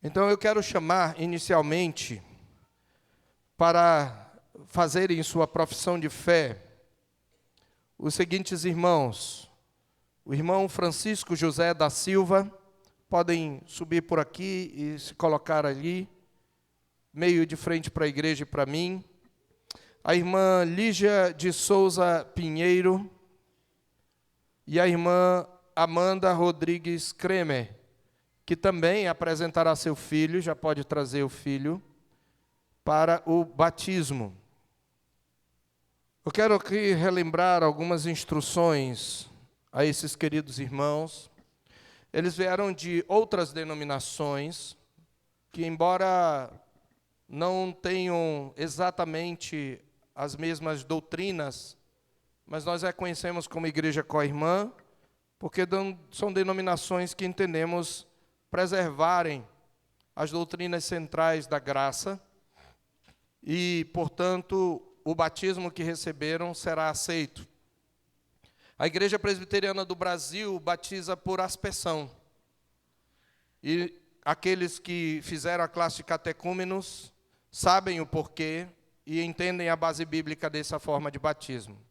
Então eu quero chamar inicialmente para fazerem sua profissão de fé os seguintes irmãos. O irmão Francisco José da Silva, podem subir por aqui e se colocar ali, meio de frente para a igreja e para mim. A irmã Lígia de Souza Pinheiro e a irmã Amanda Rodrigues Kremer, que também apresentará seu filho, já pode trazer o filho, para o batismo. Eu quero aqui relembrar algumas instruções a esses queridos irmãos. Eles vieram de outras denominações, que embora não tenham exatamente as mesmas doutrinas, mas nós reconhecemos como igreja co-irmã, porque são denominações que entendemos preservarem as doutrinas centrais da graça e, portanto, o batismo que receberam será aceito. A Igreja Presbiteriana do Brasil batiza por aspersão. E aqueles que fizeram a classe de catecúmenos sabem o porquê e entendem a base bíblica dessa forma de batismo.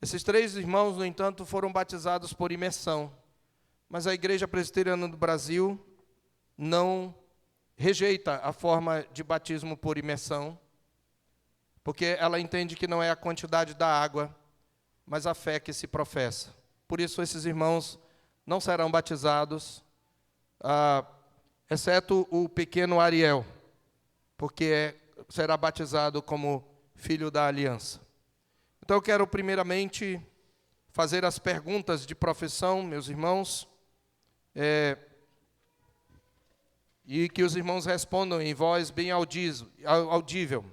Esses três irmãos, no entanto, foram batizados por imersão. Mas a Igreja Presbiteriana do Brasil não rejeita a forma de batismo por imersão, porque ela entende que não é a quantidade da água, mas a fé que se professa. Por isso, esses irmãos não serão batizados, exceto o pequeno Ariel, porque será batizado como filho da aliança. Então, eu quero primeiramente fazer as perguntas de profissão, meus irmãos, e que os irmãos respondam em voz bem audível.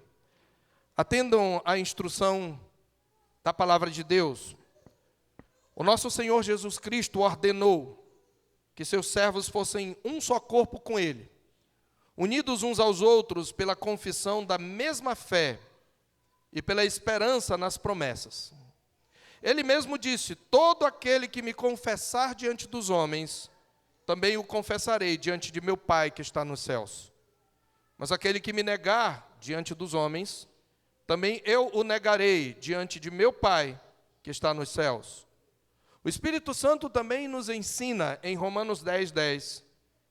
Atendam à instrução da palavra de Deus. O nosso Senhor Jesus Cristo ordenou que seus servos fossem um só corpo com Ele, unidos uns aos outros pela confissão da mesma fé e pela esperança nas promessas. Ele mesmo disse: todo aquele que me confessar diante dos homens, também o confessarei diante de meu Pai que está nos céus. Mas aquele que me negar diante dos homens, também eu o negarei diante de meu Pai que está nos céus. O Espírito Santo também nos ensina em Romanos 10:10,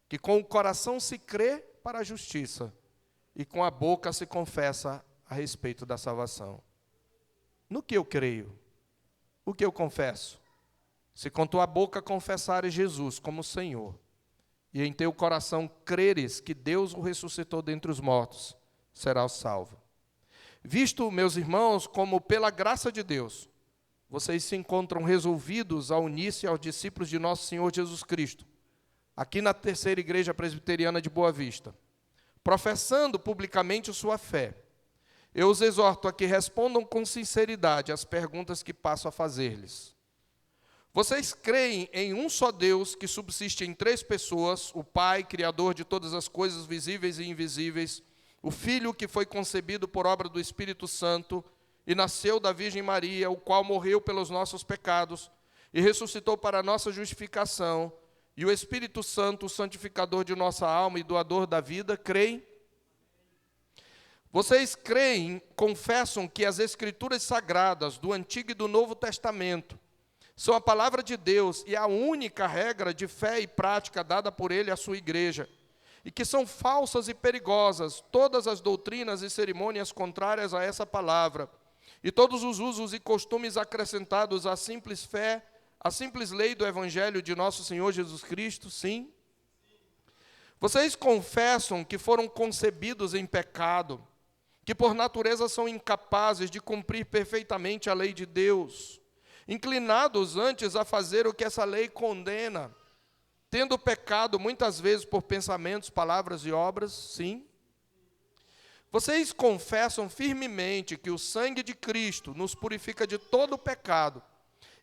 que com o coração se crê para a justiça e com a boca se confessa a respeito da salvação. No que eu creio? O que eu confesso? Se com tua boca confessares Jesus como Senhor, e em teu coração creres que Deus o ressuscitou dentre os mortos, serás salvo. Visto, meus irmãos, como pela graça de Deus, vocês se encontram resolvidos a unir-se aos discípulos de nosso Senhor Jesus Cristo, aqui na Terceira Igreja Presbiteriana de Boa Vista, professando publicamente sua fé, eu os exorto a que respondam com sinceridade às perguntas que passo a fazer-lhes. Vocês creem em um só Deus que subsiste em três pessoas, o Pai, Criador de todas as coisas visíveis e invisíveis, o Filho que foi concebido por obra do Espírito Santo e nasceu da Virgem Maria, o qual morreu pelos nossos pecados e ressuscitou para a nossa justificação, e o Espírito Santo, o santificador de nossa alma e doador da vida, creem? Vocês creem, confessam que as Escrituras sagradas do Antigo e do Novo Testamento são a palavra de Deus e a única regra de fé e prática dada por Ele à sua igreja, e que são falsas e perigosas todas as doutrinas e cerimônias contrárias a essa palavra, e todos os usos e costumes acrescentados à simples fé, à simples lei do Evangelho de nosso Senhor Jesus Cristo, sim? Vocês confessam que foram concebidos em pecado, que por natureza são incapazes de cumprir perfeitamente a lei de Deus, inclinados antes a fazer o que essa lei condena, tendo pecado muitas vezes por pensamentos, palavras e obras, sim? Vocês confessam firmemente que o sangue de Cristo nos purifica de todo o pecado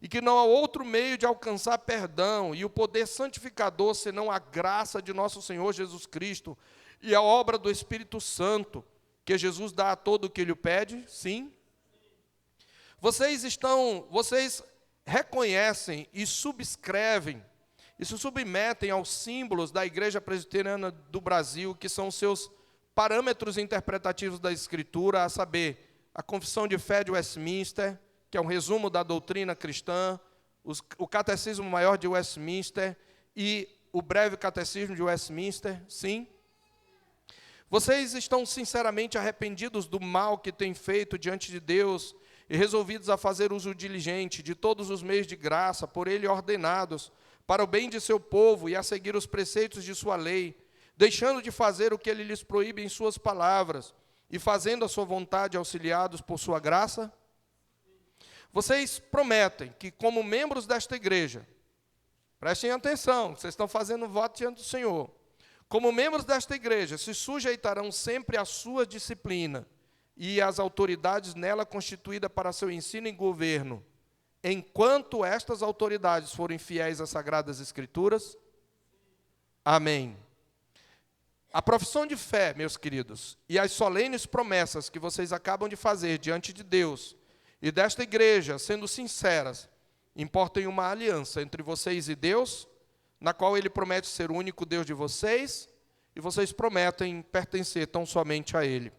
e que não há outro meio de alcançar perdão e o poder santificador senão a graça de nosso Senhor Jesus Cristo e a obra do Espírito Santo, que Jesus dá a todo o que lhe pede? Sim? Vocês reconhecem e subscrevem e se submetem aos símbolos da Igreja Presbiteriana do Brasil, que são os seus parâmetros interpretativos da Escritura, a saber, a Confissão de Fé de Westminster, que é um resumo da doutrina cristã, o Catecismo Maior de Westminster e o Breve Catecismo de Westminster, sim? Vocês estão sinceramente arrependidos do mal que têm feito diante de Deus e resolvidos a fazer uso diligente de todos os meios de graça, por Ele ordenados, para o bem de seu povo e a seguir os preceitos de sua lei, deixando de fazer o que Ele lhes proíbe em suas palavras e fazendo a sua vontade auxiliados por sua graça? Vocês prometem que, como membros desta igreja, prestem atenção, vocês estão fazendo voto diante do Senhor, como membros desta igreja, se sujeitarão sempre à sua disciplina e às autoridades nela constituídas para seu ensino e governo, enquanto estas autoridades forem fiéis às Sagradas Escrituras? Amém. A profissão de fé, meus queridos, e as solenes promessas que vocês acabam de fazer diante de Deus e desta igreja, sendo sinceras, importam uma aliança entre vocês e Deus, na qual Ele promete ser o único Deus de vocês, e vocês prometem pertencer tão somente a Ele.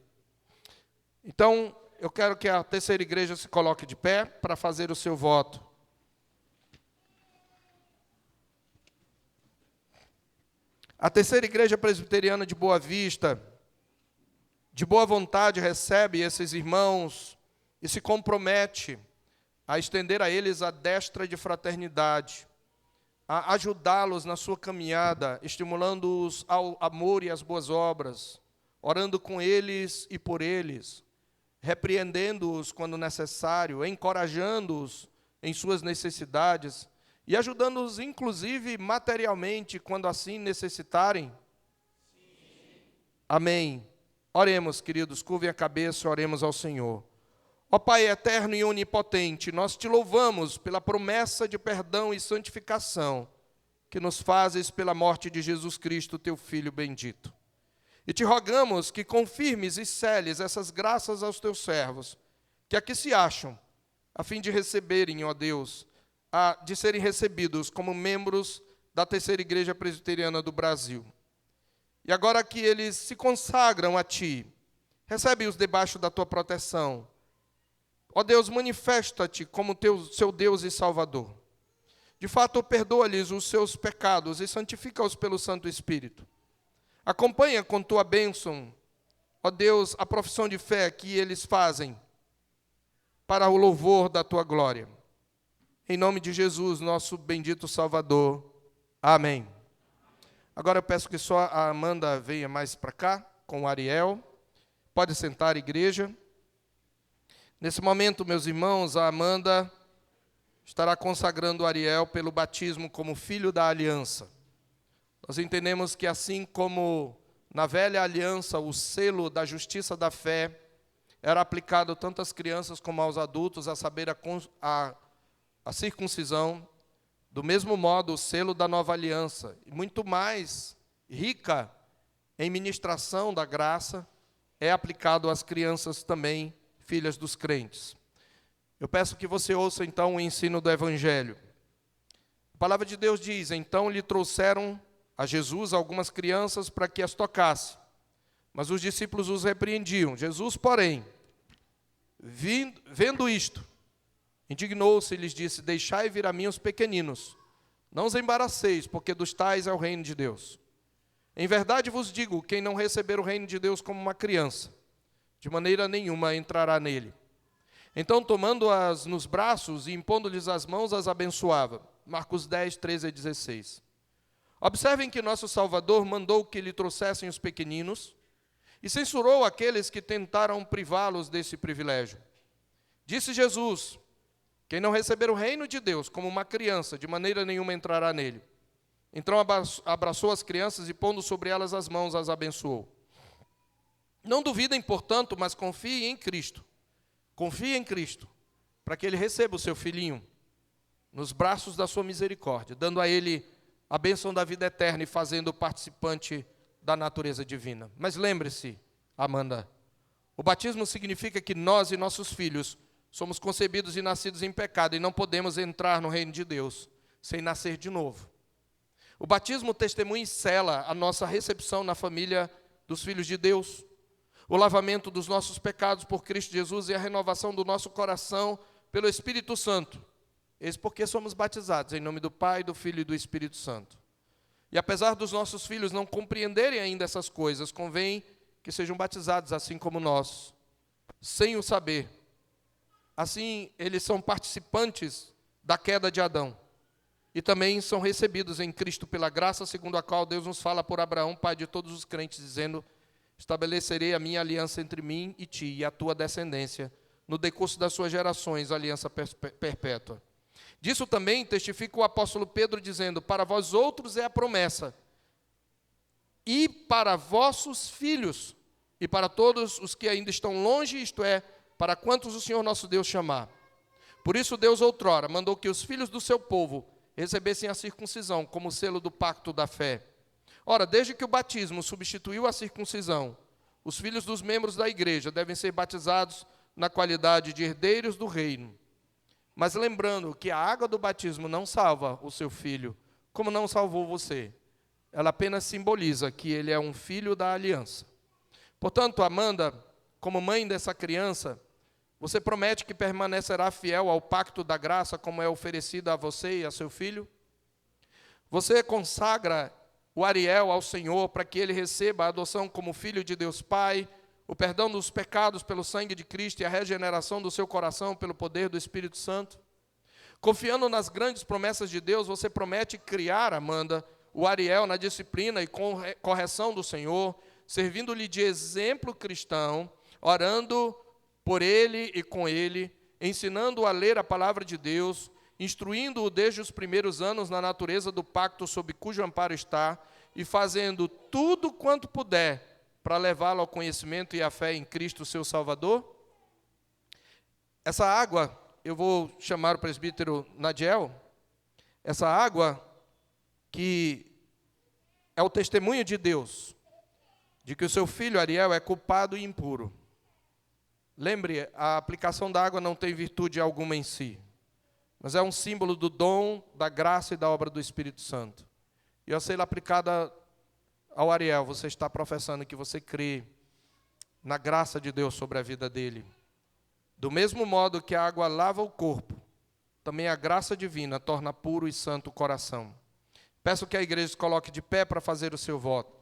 Então, eu quero que a terceira igreja se coloque de pé para fazer o seu voto. A terceira igreja presbiteriana de Boa Vista, de boa vontade, recebe esses irmãos e se compromete a estender a eles a destra de fraternidade, a ajudá-los na sua caminhada, estimulando-os ao amor e às boas obras, orando com eles e por eles, repreendendo-os quando necessário, encorajando-os em suas necessidades e ajudando-os, inclusive, materialmente, quando assim necessitarem. Sim. Amém. Oremos, queridos, curvem a cabeça, oremos ao Senhor. Ó Pai eterno e onipotente, nós te louvamos pela promessa de perdão e santificação que nos fazes pela morte de Jesus Cristo, teu Filho bendito. E te rogamos que confirmes e seles essas graças aos teus servos, que aqui se acham, a fim de receberem, ó Deus, de serem recebidos como membros da terceira igreja presbiteriana do Brasil. E agora que eles se consagram a Ti, recebe-os debaixo da Tua proteção. Ó Deus, manifesta-te como seu Deus e Salvador. De fato, perdoa-lhes os seus pecados e santifica-os pelo Santo Espírito. Acompanha com Tua bênção, ó Deus, a profissão de fé que eles fazem para o louvor da Tua glória. Em nome de Jesus, nosso bendito Salvador. Amém. Agora eu peço que só a Amanda venha mais para cá, com o Ariel. Pode sentar, igreja. Nesse momento, meus irmãos, a Amanda estará consagrando o Ariel pelo batismo como filho da aliança. Nós entendemos que assim como na velha aliança o selo da justiça da fé era aplicado tanto às crianças como aos adultos, a saber, a circuncisão, do mesmo modo o selo da nova aliança, muito mais rica em ministração da graça, é aplicado às crianças também, filhas dos crentes. Eu peço que você ouça então o ensino do Evangelho. A palavra de Deus diz: então lhe trouxeram a Jesus algumas crianças para que as tocasse, mas os discípulos os repreendiam. Jesus, porém, vendo isto, indignou-se e lhes disse: deixai vir a mim os pequeninos, não os embaraceis, porque dos tais é o reino de Deus. Em verdade vos digo, quem não receber o reino de Deus como uma criança, de maneira nenhuma entrará nele. Então, tomando-as nos braços e impondo-lhes as mãos, as abençoava. Marcos 10, 13 a 16. Observem que nosso Salvador mandou que lhe trouxessem os pequeninos e censurou aqueles que tentaram privá-los desse privilégio. Disse Jesus: quem não receber o reino de Deus como uma criança, de maneira nenhuma entrará nele. Então abraçou as crianças e, pondo sobre elas as mãos, as abençoou. Não duvidem, portanto, mas confiem em Cristo. Confie em Cristo, para que ele receba o seu filhinho nos braços da sua misericórdia, dando a ele a bênção da vida eterna e fazendo-o participante da natureza divina. Mas lembre-se, Amanda, o batismo significa que nós e nossos filhos somos concebidos e nascidos em pecado e não podemos entrar no reino de Deus sem nascer de novo. O batismo testemunha e sela a nossa recepção na família dos filhos de Deus, o lavamento dos nossos pecados por Cristo Jesus e a renovação do nosso coração pelo Espírito Santo. Eis porque somos batizados em nome do Pai, do Filho e do Espírito Santo. E apesar dos nossos filhos não compreenderem ainda essas coisas, convém que sejam batizados assim como nós, sem o saber. Assim, eles são participantes da queda de Adão. E também são recebidos em Cristo pela graça, segundo a qual Deus nos fala por Abraão, pai de todos os crentes, dizendo: estabelecerei a minha aliança entre mim e ti e a tua descendência, no decurso das suas gerações, aliança perpétua. Disso também testifica o apóstolo Pedro, dizendo: para vós outros é a promessa, e para vossos filhos, e para todos os que ainda estão longe, isto é, para quantos o Senhor nosso Deus chamar. Por isso Deus outrora mandou que os filhos do seu povo recebessem a circuncisão como selo do pacto da fé. Ora, desde que o batismo substituiu a circuncisão, os filhos dos membros da igreja devem ser batizados na qualidade de herdeiros do reino. Mas lembrando que a água do batismo não salva o seu filho, como não salvou você. Ela apenas simboliza que ele é um filho da aliança. Portanto, Amanda, como mãe dessa criança, você promete que permanecerá fiel ao pacto da graça, como é oferecido a você e a seu filho? Você consagra o Ariel ao Senhor para que ele receba a adoção como filho de Deus Pai, o perdão dos pecados pelo sangue de Cristo e a regeneração do seu coração pelo poder do Espírito Santo? Confiando nas grandes promessas de Deus, você promete criar, Amanda, o Ariel na disciplina e correção do Senhor, servindo-lhe de exemplo cristão, orando por ele e com ele, ensinando-o a ler a palavra de Deus, instruindo-o desde os primeiros anos na natureza do pacto sob cujo amparo está, e fazendo tudo quanto puder para levá-lo ao conhecimento e à fé em Cristo, seu Salvador? Essa água, eu vou chamar o presbítero Nadiel, essa água que é o testemunho de Deus, de que o seu filho Ariel é culpado e impuro. Lembre, a aplicação da água não tem virtude alguma em si, mas é um símbolo do dom, da graça e da obra do Espírito Santo. E ao ser aplicada ao Ariel, você está professando que você crê na graça de Deus sobre a vida dele. Do mesmo modo que a água lava o corpo, também a graça divina torna puro e santo o coração. Peço que a igreja se coloque de pé para fazer o seu voto.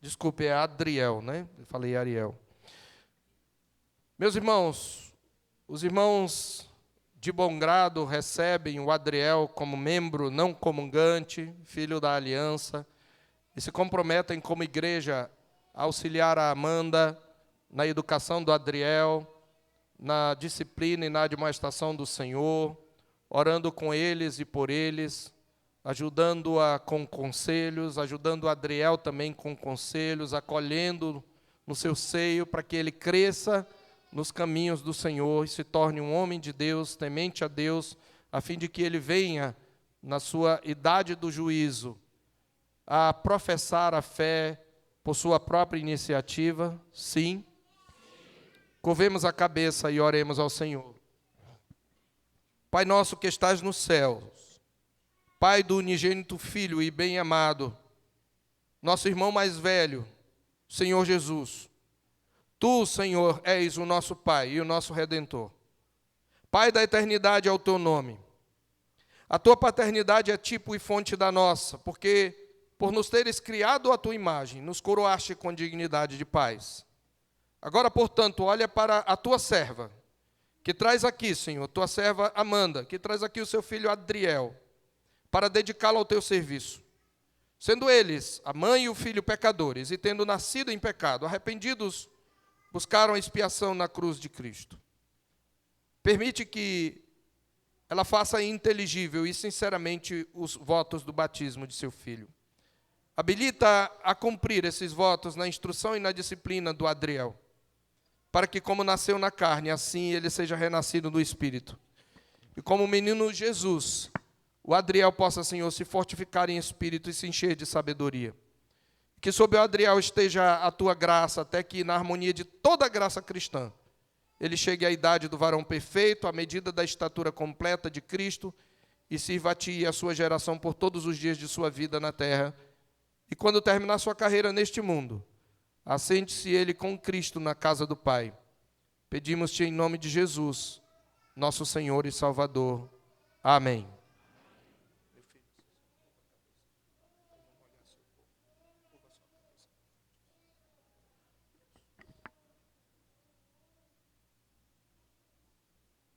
Desculpe, é Adriel, né? Eu falei Ariel. Meus irmãos, os irmãos de bom grado recebem o Adriel como membro não comungante, filho da aliança, e se comprometem como igreja a auxiliar a Amanda na educação do Adriel, na disciplina e na admoestação do Senhor, orando com eles e por eles, ajudando-a com conselhos, ajudando o Adriel também com conselhos, acolhendo no seu seio para que ele cresça nos caminhos do Senhor e se torne um homem de Deus, temente a Deus, a fim de que ele venha, na sua idade do juízo, a professar a fé por sua própria iniciativa. Sim. Curvemos a cabeça e oremos ao Senhor. Pai nosso que estás nos céus, Pai do unigênito Filho e bem-amado, nosso irmão mais velho, Senhor Jesus, Tu, Senhor, és o nosso Pai e o nosso Redentor. Pai da eternidade é o Teu nome. A Tua paternidade é tipo e fonte da nossa, porque, por nos teres criado à Tua imagem, nos coroaste com dignidade de pais. Agora, portanto, olha para a Tua serva, que traz aqui, Senhor, Tua serva Amanda, que traz aqui o seu filho Adriel, para dedicá-lo ao Teu serviço. Sendo eles, a mãe e o filho, pecadores, e tendo nascido em pecado, arrependidos, buscaram a expiação na cruz de Cristo. Permite que ela faça inteligível e sinceramente os votos do batismo de seu filho. Habilita a cumprir esses votos na instrução e na disciplina do Adriel, para que, como nasceu na carne, assim ele seja renascido no Espírito. E como o menino Jesus, o Adriel possa, Senhor, se fortificar em espírito e se encher de sabedoria. Que sobre o Adriel esteja a Tua graça, até que na harmonia de toda a graça cristã, ele chegue à idade do varão perfeito, à medida da estatura completa de Cristo, e sirva a ti e a sua geração por todos os dias de sua vida na terra. E quando terminar sua carreira neste mundo, assente-se ele com Cristo na casa do Pai. Pedimos-te em nome de Jesus, nosso Senhor e Salvador. Amém.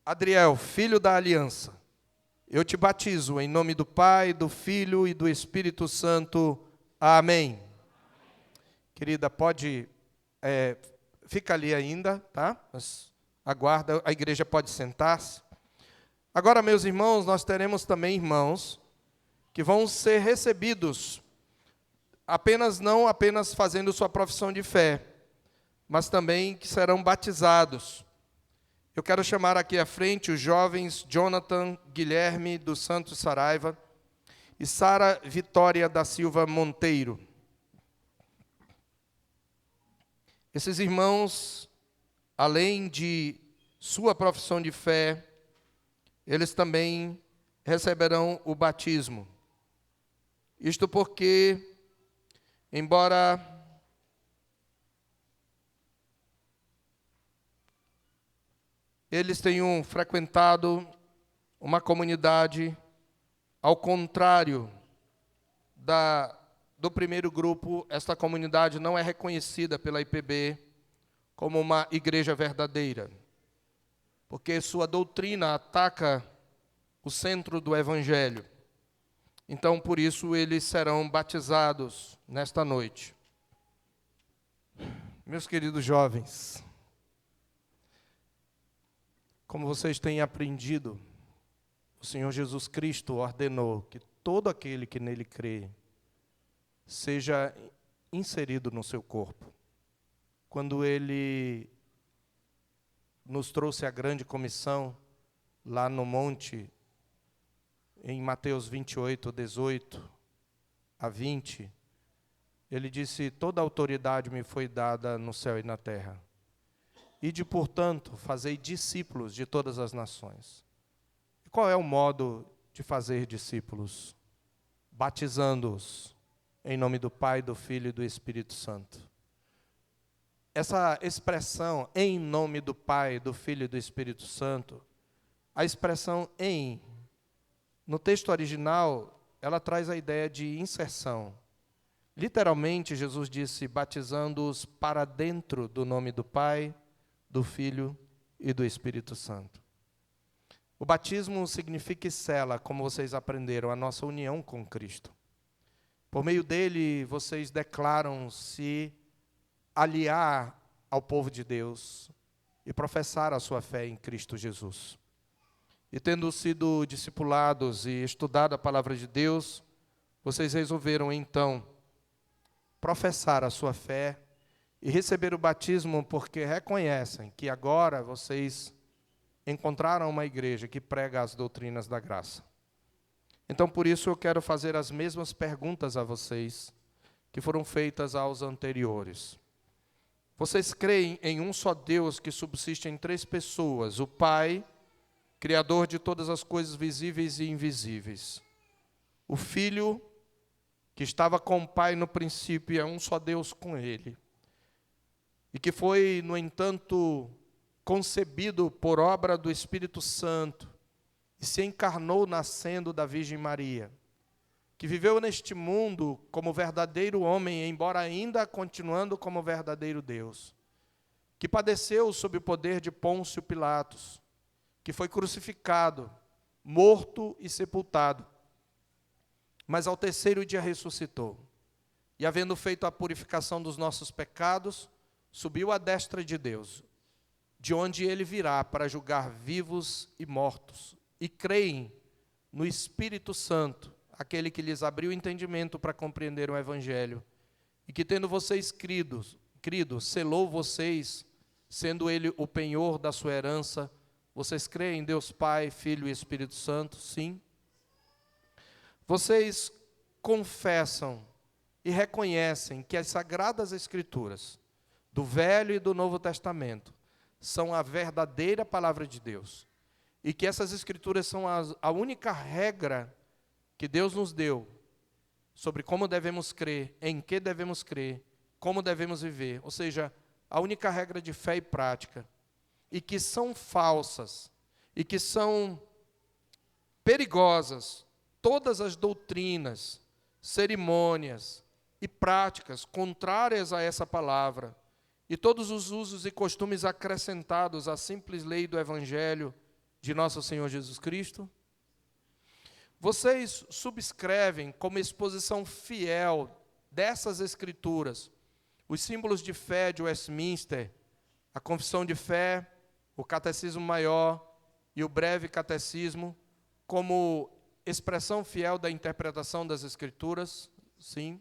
Adriel, filho da aliança, eu te batizo em nome do Pai, do Filho e do Espírito Santo. Amém. Querida, pode, fica ali ainda, tá? Mas aguarda, a igreja pode sentar-se. Agora, meus irmãos, nós teremos também irmãos que vão ser recebidos, não apenas fazendo sua profissão de fé, mas também que serão batizados. Eu quero chamar aqui à frente os jovens Jonathan Guilherme dos Santos Saraiva e Sara Vitória da Silva Monteiro. Esses irmãos, além de sua profissão de fé, eles também receberão o batismo. Isto porque, embora eles tenham frequentado uma comunidade, ao contrário do primeiro grupo, esta comunidade não é reconhecida pela IPB como uma igreja verdadeira, porque sua doutrina ataca o centro do Evangelho. Então, por isso, eles serão batizados nesta noite. Meus queridos jovens, como vocês têm aprendido, o Senhor Jesus Cristo ordenou que todo aquele que nele crê seja inserido no seu corpo. Quando ele nos trouxe a grande comissão lá no monte, em Mateus 28, 18 a 20, ele disse: toda autoridade me foi dada no céu e na terra. Ide, portanto, fazei discípulos de todas as nações. E qual é o modo de fazer discípulos? Batizando-os em nome do Pai, do Filho e do Espírito Santo. Essa expressão, em nome do Pai, do Filho e do Espírito Santo, a expressão em, no texto original, ela traz a ideia de inserção. Literalmente, Jesus disse, batizando-os para dentro do nome do Pai, do Filho e do Espírito Santo. O batismo significa e sela, como vocês aprenderam, a nossa união com Cristo. Por meio dele, vocês declaram se aliar ao povo de Deus e professar a sua fé em Cristo Jesus. E tendo sido discipulados e estudado a palavra de Deus, vocês resolveram então professar a sua fé e receber o batismo porque reconhecem que agora vocês encontraram uma igreja que prega as doutrinas da graça. Então, por isso, eu quero fazer as mesmas perguntas a vocês que foram feitas aos anteriores. Vocês creem em um só Deus que subsiste em três pessoas: o Pai, Criador de todas as coisas visíveis e invisíveis; o Filho, que estava com o Pai no princípio e é um só Deus com Ele, e que foi, no entanto, concebido por obra do Espírito Santo e se encarnou nascendo da Virgem Maria, que viveu neste mundo como verdadeiro homem, embora ainda continuando como verdadeiro Deus, que padeceu sob o poder de Pôncio Pilatos, que foi crucificado, morto e sepultado, mas ao terceiro dia ressuscitou, e havendo feito a purificação dos nossos pecados, subiu à destra de Deus, de onde ele virá para julgar vivos e mortos, e creem no Espírito Santo, aquele que lhes abriu o entendimento para compreender o Evangelho, e que, tendo vocês crido, selou vocês, sendo ele o penhor da sua herança. Vocês creem em Deus Pai, Filho e Espírito Santo? Sim. Vocês confessam e reconhecem que as Sagradas Escrituras, do Velho e do Novo Testamento, são a verdadeira palavra de Deus. E que essas escrituras são a única regra que Deus nos deu sobre como devemos crer, em que devemos crer, como devemos viver. Ou seja, a única regra de fé e prática. E que são falsas, e que são perigosas todas as doutrinas, cerimônias e práticas contrárias a essa palavra, e todos os usos e costumes acrescentados à simples lei do Evangelho de nosso Senhor Jesus Cristo. Vocês subscrevem como exposição fiel dessas Escrituras os símbolos de fé de Westminster, a Confissão de Fé, o Catecismo Maior e o Breve Catecismo, como expressão fiel da interpretação das Escrituras? Sim.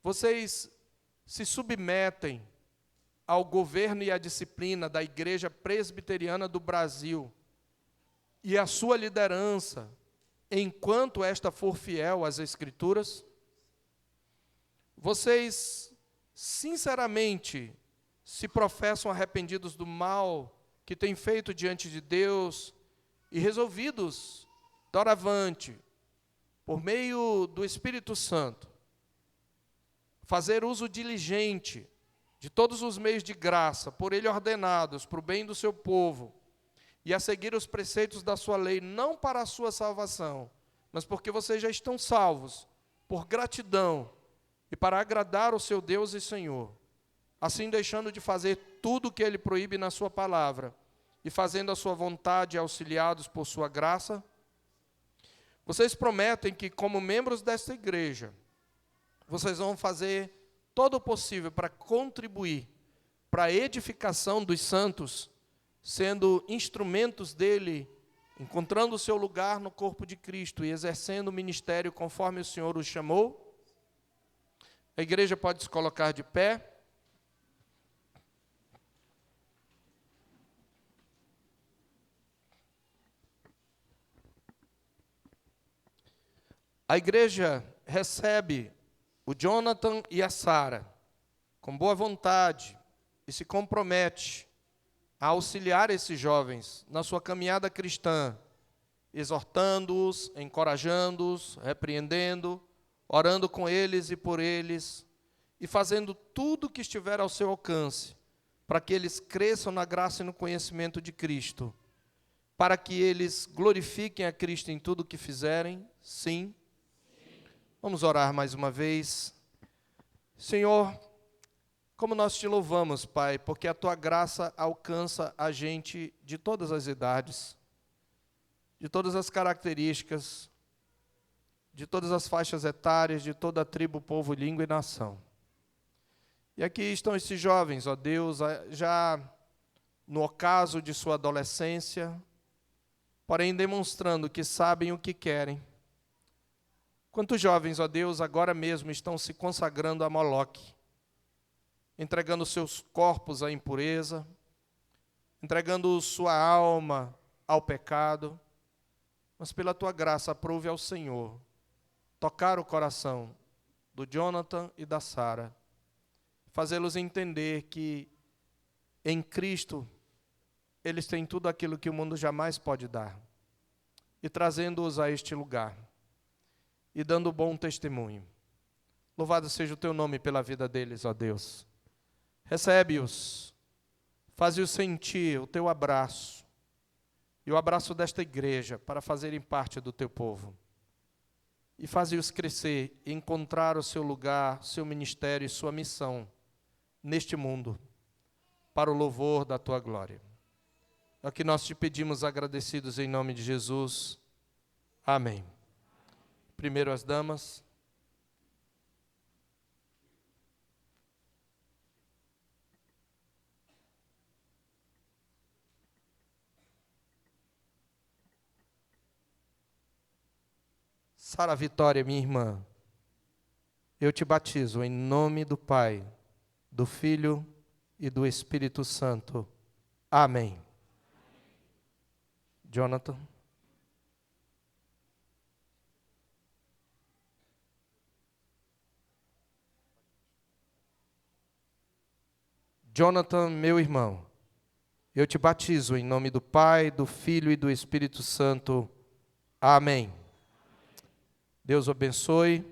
Vocês se submetem ao governo e à disciplina da Igreja Presbiteriana do Brasil e à sua liderança, enquanto esta for fiel às Escrituras? Vocês, sinceramente, se professam arrependidos do mal que têm feito diante de Deus e resolvidos, doravante, por meio do Espírito Santo, fazer uso diligente de todos os meios de graça, por Ele ordenados, para o bem do seu povo, e a seguir os preceitos da sua lei, não para a sua salvação, mas porque vocês já estão salvos, por gratidão, e para agradar o seu Deus e Senhor, assim deixando de fazer tudo o que Ele proíbe na sua palavra, e fazendo a sua vontade, auxiliados por sua graça. Vocês prometem que, como membros desta igreja, vocês vão fazer todo o possível para contribuir para a edificação dos santos, sendo instrumentos dele, encontrando o seu lugar no corpo de Cristo e exercendo o ministério conforme o Senhor os chamou. A igreja pode se colocar de pé. A igreja recebe o Jonathan e a Sara com boa vontade e se compromete a auxiliar esses jovens na sua caminhada cristã, exortando-os, encorajando-os, repreendendo, orando com eles e por eles, e fazendo tudo o que estiver ao seu alcance, para que eles cresçam na graça e no conhecimento de Cristo, para que eles glorifiquem a Cristo em tudo o que fizerem. Sim. Vamos orar mais uma vez. Senhor, como nós te louvamos, Pai, porque a tua graça alcança a gente de todas as idades, de todas as características, de todas as faixas etárias, de toda a tribo, povo, língua e nação. E aqui estão esses jovens, ó Deus, já no ocaso de sua adolescência, porém demonstrando que sabem o que querem. Quantos jovens, ó Deus, agora mesmo estão se consagrando a Moloque, entregando seus corpos à impureza, entregando sua alma ao pecado, mas pela tua graça aprove ao Senhor tocar o coração do Jonathan e da Sara, fazê-los entender que em Cristo eles têm tudo aquilo que o mundo jamais pode dar, e trazendo-os a este lugar, e dando bom testemunho. Louvado seja o teu nome pela vida deles, ó Deus. Recebe-os, faze-os sentir o teu abraço, e o abraço desta igreja, para fazerem parte do teu povo. E faze-os crescer, e encontrar o seu lugar, seu ministério e sua missão neste mundo, para o louvor da tua glória. É o que nós te pedimos agradecidos em nome de Jesus. Amém. Primeiro as damas. Sara Vitória, minha irmã, eu te batizo em nome do Pai, do Filho e do Espírito Santo. Amém. Jonathan. Jonathan, meu irmão, Eu te batizo em nome do Pai, do Filho e do Espírito Santo. Amém. Deus o abençoe.